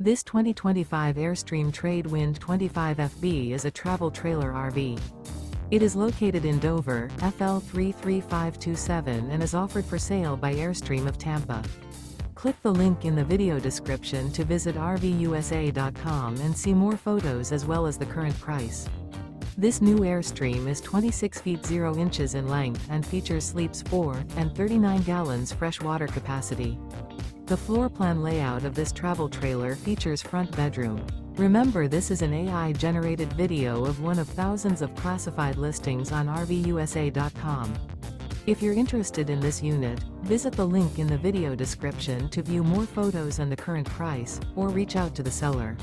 This 2025 Airstream Trade Wind 25FB is a travel trailer RV. It is located in Dover, FL 33527 and is offered for sale by Airstream of Tampa. Click the link in the video description to visit RVUSA.com and see more photos as well as the current price. This new Airstream is 26 feet 0 inches in length and features sleeps 4 and 39 gallons fresh water capacity. The floor plan layout of this travel trailer features front bedroom. Remember, this is an AI-generated video of one of thousands of classified listings on RVUSA.com. If you're interested in this unit, visit the link in the video description to view more photos and the current price, or reach out to the seller.